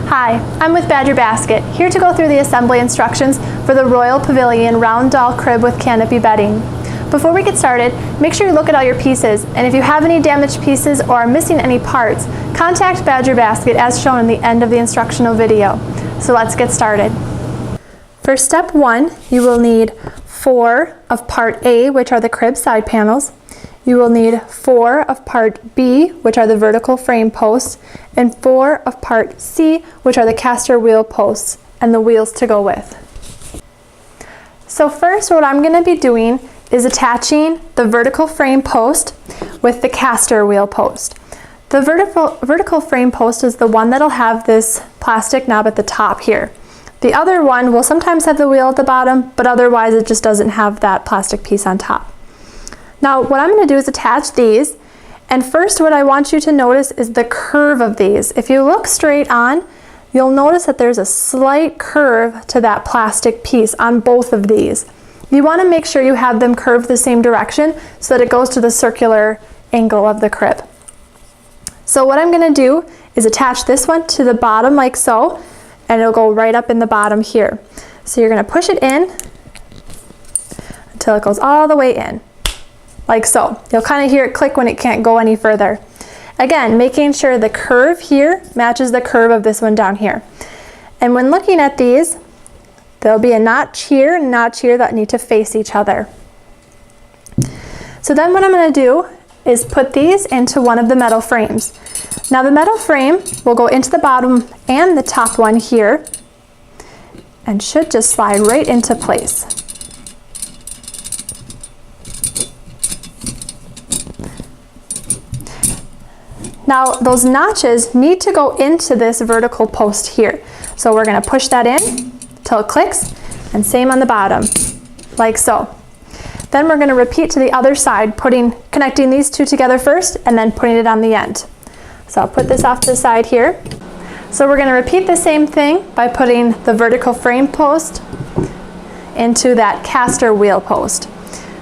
Hi, I'm with Badger Basket, here to go through the assembly instructions for the Royal Pavilion round doll crib with canopy bedding. Before we get started, make sure you look at all your pieces, and if you have any damaged pieces or are missing any parts, contact Badger Basket as shown in the end of the instructional video. So let's get started. For step 1, you will need 4 of part A, which are the crib side panels. You will need 4 of part B, which are the vertical frame posts, and 4 of part C, which are the caster wheel posts and the wheels to go with. So first, what I'm going to be doing is attaching the vertical frame post with the caster wheel post. The vertical frame post is the one that'll have this plastic knob at the top here. The other one will sometimes have the wheel at the bottom, but otherwise it just doesn't have that plastic piece on top. Now what I'm going to do is attach these, and first what I want you to notice is the curve of these. If you look straight on, you'll notice that there's a slight curve to that plastic piece on both of these. You want to make sure you have them curved the same direction so that it goes to the circular angle of the crib. So what I'm going to do is attach this one to the bottom like so, and it'll go right up in the bottom here. So you're going to push it in until it goes all the way in, like so. You'll kind of hear it click when it can't go any further. Again, making sure the curve here matches the curve of this one down here. And when looking at these, there'll be a notch here and a notch here that need to face each other. So then what I'm going to do is put these into one of the metal frames. Now the metal frame will go into the bottom and the top one here and should just slide right into place. Now those notches need to go into this vertical post here. So we're going to push that in till it clicks, and same on the bottom, like so. Then we're going to repeat to the other side, connecting these two together first and then putting it on the end. So I'll put this off to the side here. So we're going to repeat the same thing by putting the vertical frame post into that caster wheel post.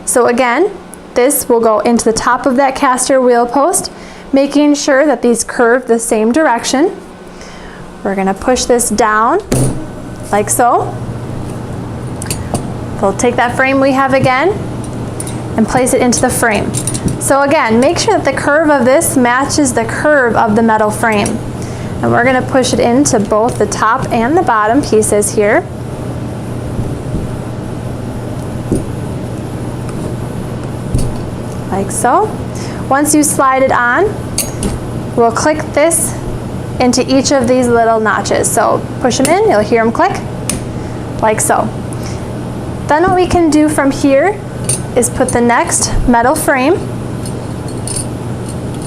So again, this will go into the top of that caster wheel post, making sure that these curve the same direction. We're going to push this down like so. We'll take that frame we have again and place it into the frame. So again, make sure that the curve of this matches the curve of the metal frame. And we're going to push it into both the top and the bottom pieces here. Like so. Once you slide it on, we'll click this into each of these little notches. So push them in, you'll hear them click, like so. Then what we can do from here is put the next metal frame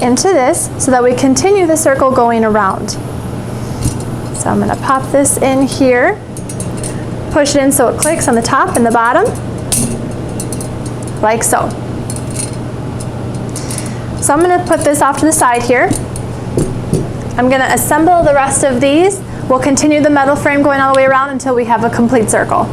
into this so that we continue the circle going around. So I'm going to pop this in here, push it in so it clicks on the top and the bottom, like so. So I'm going to put this off to the side here. I'm going to assemble the rest of these. We'll continue the metal frame going all the way around until we have a complete circle.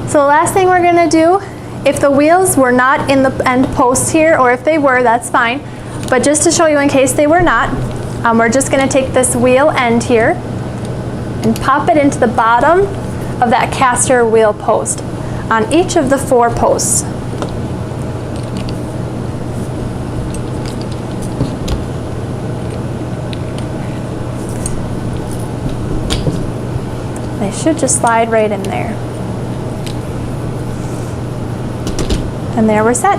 So the last thing we're going to do, if the wheels were not in the end posts here, or if they were, that's fine. But just to show you in case they were not, we're just going to take this wheel end here and pop it into the bottom of that caster wheel post on each of the 4 posts. They should just slide right in there. And there we're set.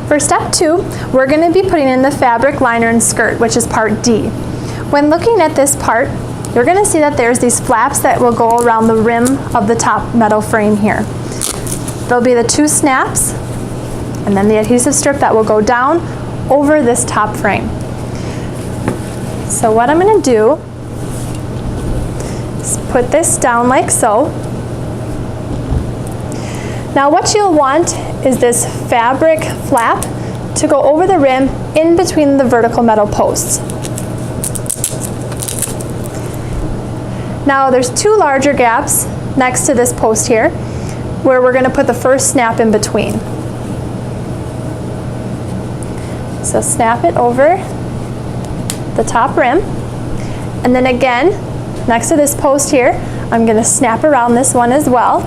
For step 2, we're going to be putting in the fabric liner and skirt, which is part D. When looking at this part, you're going to see that there's these flaps that will go around the rim of the top metal frame here. There'll be the 2 snaps, and then the adhesive strip that will go down over this top frame. So what I'm going to do is put this down like so. Now what you'll want is this fabric flap to go over the rim in between the vertical metal posts. Now there's two larger gaps next to this post here where we're going to put the first snap in between. So snap it over the top rim, and then again next to this post here I'm going to snap around this one as well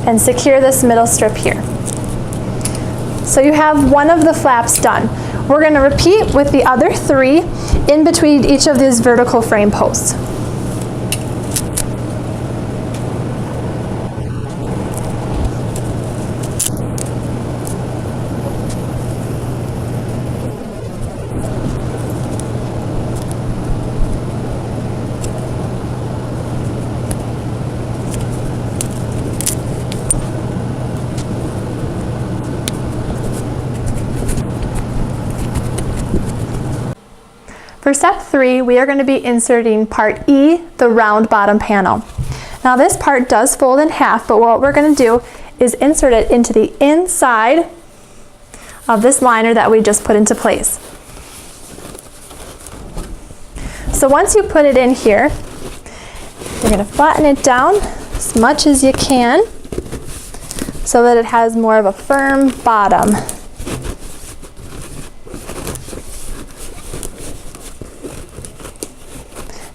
and secure this middle strip here. So you have one of the flaps done. We're going to repeat with the other three in between each of these vertical frame posts. For step 3, we are going to be inserting part E, the round bottom panel. Now this part does fold in half, but what we're going to do is insert it into the inside of this liner that we just put into place. So once you put it in here, you're going to flatten it down as much as you can so that it has more of a firm bottom.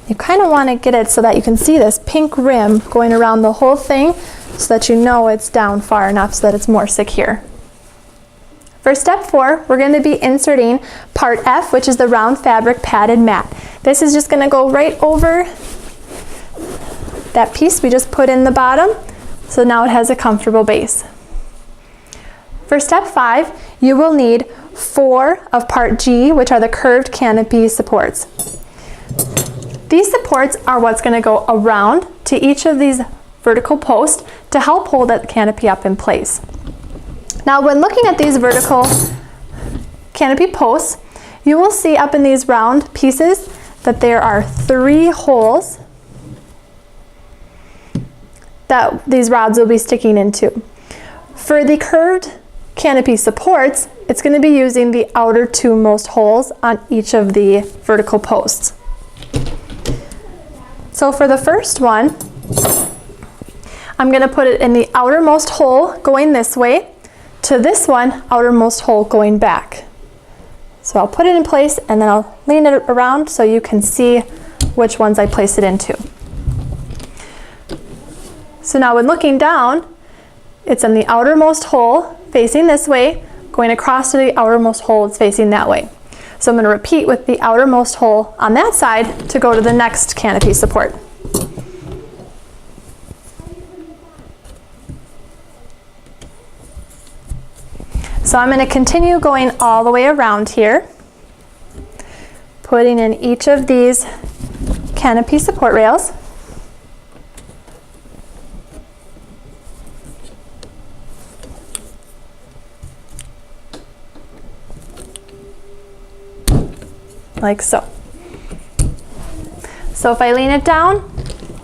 You kind of want to get it so that you can see this pink rim going around the whole thing so that you know it's down far enough so that it's more secure. For step 4, we're going to be inserting part F, which is the round fabric padded mat. This is just going to go right over that piece we just put in the bottom, so now it has a comfortable base. For step 5, you will need 4 of part G, which are the curved canopy supports. These supports are what's going to go around to each of these vertical posts to help hold that canopy up in place. Now when looking at these vertical canopy posts, you will see up in these round pieces that there are 3 holes that these rods will be sticking into. For the curved canopy supports, it's going to be using the outer 2 most holes on each of the vertical posts. So for the first one, I'm going to put it in the outermost hole going this way to this one outermost hole going back. So I'll put it in place and then I'll lean it around so you can see which ones I place it into. So now when looking down, it's in the outermost hole facing this way, going across to the outermost hole it's facing that way. So I'm going to repeat with the outermost hole on that side to go to the next canopy support. So I'm going to continue going all the way around here, putting in each of these canopy support rails. Like so. So if I lean it down,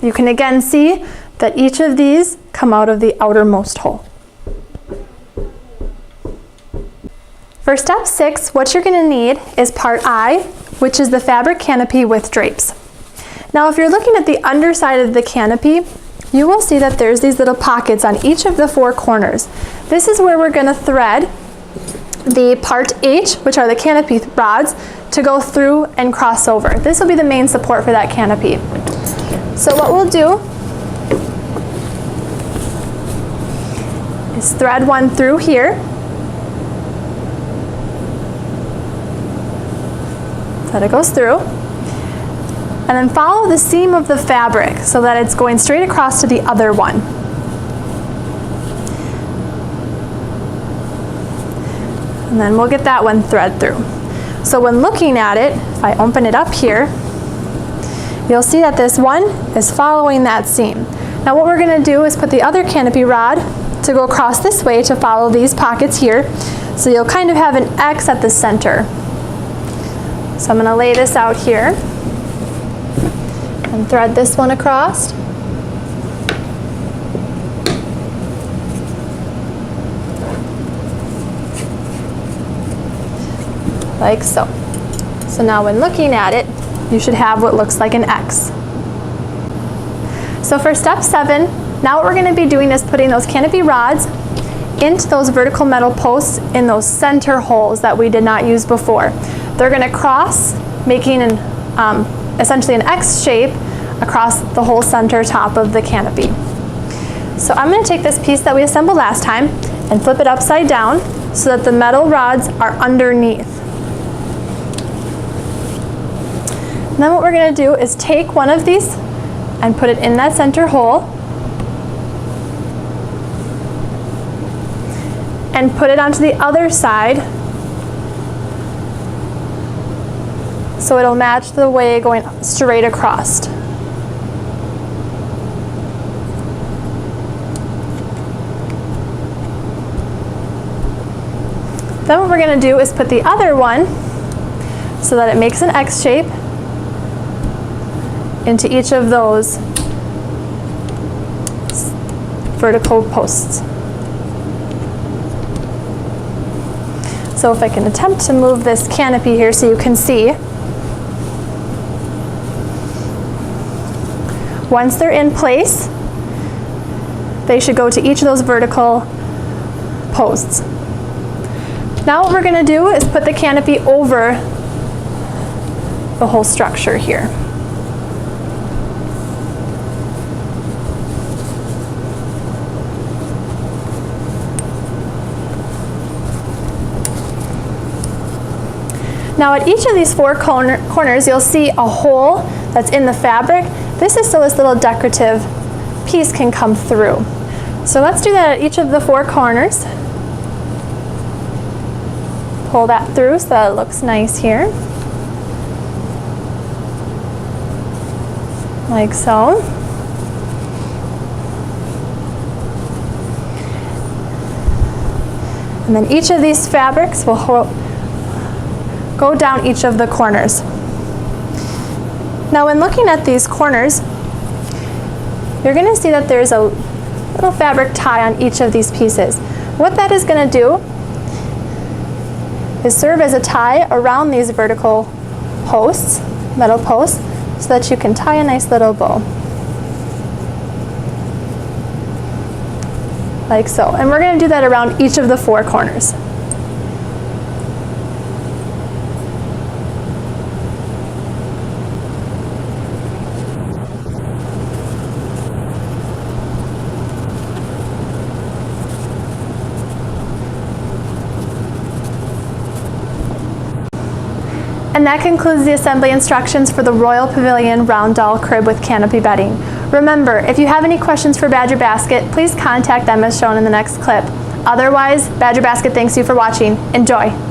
you can again see that each of these come out of the outermost hole. For step 6, what you're going to need is part I, which is the fabric canopy with drapes. Now if you're looking at the underside of the canopy, you will see that there's these little pockets on each of the 4 corners. This is where we're going to thread the part H, which are the canopy rods, to go through and cross over. This will be the main support for that canopy. So what we'll do is thread one through here. So that it goes through. And then follow the seam of the fabric so that it's going straight across to the other one. And then we'll get that one thread through. So when looking at it, if I open it up here, you'll see that this one is following that seam. Now what we're going to do is put the other canopy rod to go across this way to follow these pockets here. So you'll kind of have an X at the center. So I'm going to lay this out here and thread this one across. Like so. So now when looking at it, you should have what looks like an X. So for step 7, now what we're going to be doing is putting those canopy rods into those vertical metal posts in those center holes that we did not use before. They're going to cross, making essentially an X shape across the whole center top of the canopy. So I'm going to take this piece that we assembled last time and flip it upside down so that the metal rods are underneath. And then what we're going to do is take one of these and put it in that center hole and put it onto the other side so it'll match the way going straight across. Then what we're going to do is put the other one so that it makes an X shape into each of those vertical posts. So if I can attempt to move this canopy here so you can see. Once they're in place, they should go to each of those vertical posts. Now what we're going to do is put the canopy over the whole structure here. Now at each of these 4 corners, you'll see a hole that's in the fabric. This is so this little decorative piece can come through. So let's do that at each of the 4 corners. Pull that through so that it looks nice here. Like so. And then each of these fabrics will go down each of the corners. Now when looking at these corners, you're going to see that there's a little fabric tie on each of these pieces. What that is going to do is serve as a tie around these vertical posts, metal posts, so that you can tie a nice little bow. Like so. And we're going to do that around each of the 4 corners. And that concludes the assembly instructions for the Royal Pavilion round doll crib with canopy bedding. Remember, if you have any questions for Badger Basket, please contact them as shown in the next clip. Otherwise, Badger Basket thanks you for watching. Enjoy!